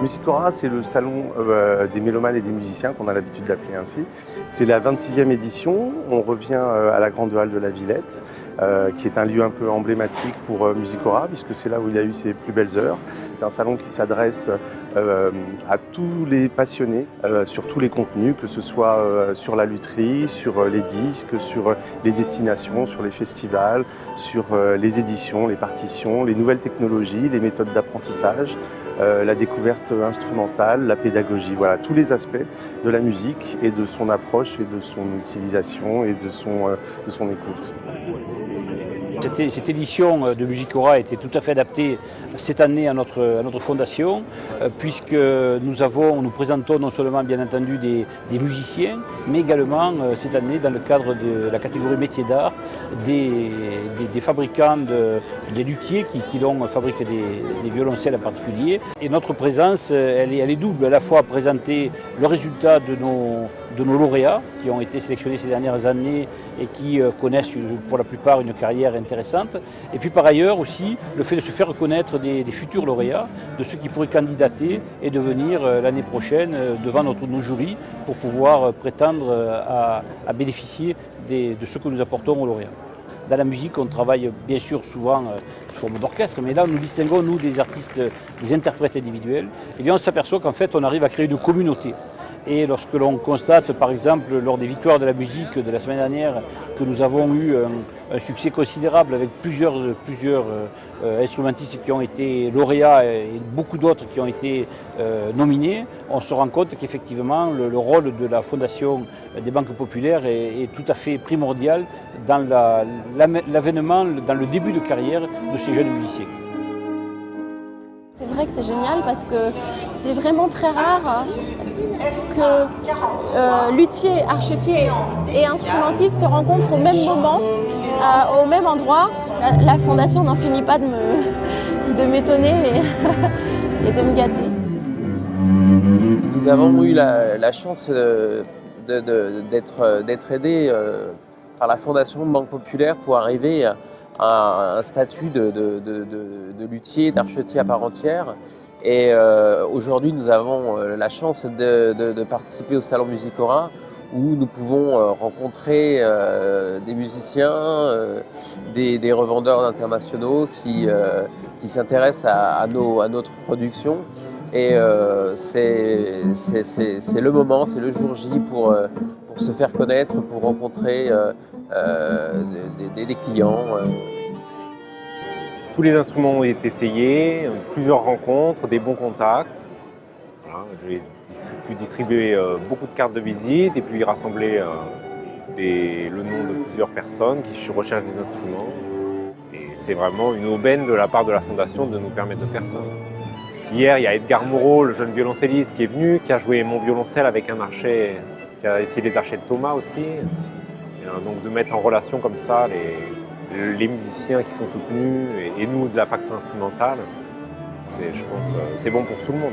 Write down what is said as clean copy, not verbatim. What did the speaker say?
Musicora, c'est le salon des mélomanes et des musiciens qu'on a l'habitude d'appeler ainsi. C'est la 26e édition. On revient à la Grande Halle de la Villette, qui est un lieu un peu emblématique pour Musicora, puisque c'est là où il a eu ses plus belles heures. C'est un salon qui s'adresse à tous les passionnés sur tous les contenus, que ce soit sur la lutherie, sur les disques, sur les destinations, sur les festivals, sur les éditions, les partitions, les nouvelles technologies, les méthodes d'apprentissage, la découverte instrumentale, la pédagogie, voilà, tous les aspects de la musique et de son approche et de son utilisation et de son écoute. Cette édition de Musicora était tout à fait adaptée cette année à notre fondation, puisque nous présentons non seulement bien entendu des musiciens, mais également cette année dans le cadre de la catégorie métiers d'art, des fabricants, des luthiers qui donc fabriquent des violoncelles en particulier. Et notre présence, elle est double, à la fois présenter le résultat de nos lauréats qui ont été sélectionnés ces dernières années et qui connaissent pour la plupart une carrière intéressante. Et puis par ailleurs aussi le fait de se faire reconnaître des futurs lauréats, de ceux qui pourraient candidater et devenir l'année prochaine devant nos jurys pour pouvoir prétendre à bénéficier de ce que nous apportons aux lauréats. Dans la musique, on travaille bien sûr souvent sous forme d'orchestre, mais là nous distinguons, nous, des artistes, des interprètes individuels. Et bien on s'aperçoit qu'en fait on arrive à créer une communauté. Et lorsque l'on constate, par exemple, lors des victoires de la musique de la semaine dernière, que nous avons eu un succès considérable avec plusieurs instrumentistes qui ont été lauréats et beaucoup d'autres qui ont été nominés, on se rend compte qu'effectivement le rôle de la Fondation des banques populaires est tout à fait primordial dans l'avènement, dans le début de carrière de ces jeunes musiciens. C'est vrai que c'est génial parce que c'est vraiment très rare que luthiers, archetiers et instrumentistes se rencontrent au même moment, au même endroit. La Fondation n'en finit pas de m'étonner et de me gâter. Nous avons eu la chance d'être aidés par la Fondation Banque Populaire pour arriver à un statut de luthier, d'archetier à part entière. Et aujourd'hui, nous avons la chance de participer au Salon Musicora, où nous pouvons rencontrer des musiciens, des revendeurs internationaux qui s'intéressent à notre production. Et c'est le moment, c'est le jour J pour se faire connaître, pour rencontrer des clients. Tous les instruments ont été essayés, plusieurs rencontres, des bons contacts. Voilà, j'ai pu distribuer beaucoup de cartes de visite et puis rassembler le nom de plusieurs personnes qui recherchent des instruments. Et c'est vraiment une aubaine de la part de la Fondation de nous permettre de faire ça. Hier, il y a Edgar Moreau, le jeune violoncelliste, qui est venu, qui a joué mon violoncelle avec un archet, qui a essayé les archets de Thomas aussi. Et donc de mettre en relation comme ça les musiciens qui sont soutenus et nous de la facture instrumentale, je pense c'est bon pour tout le monde.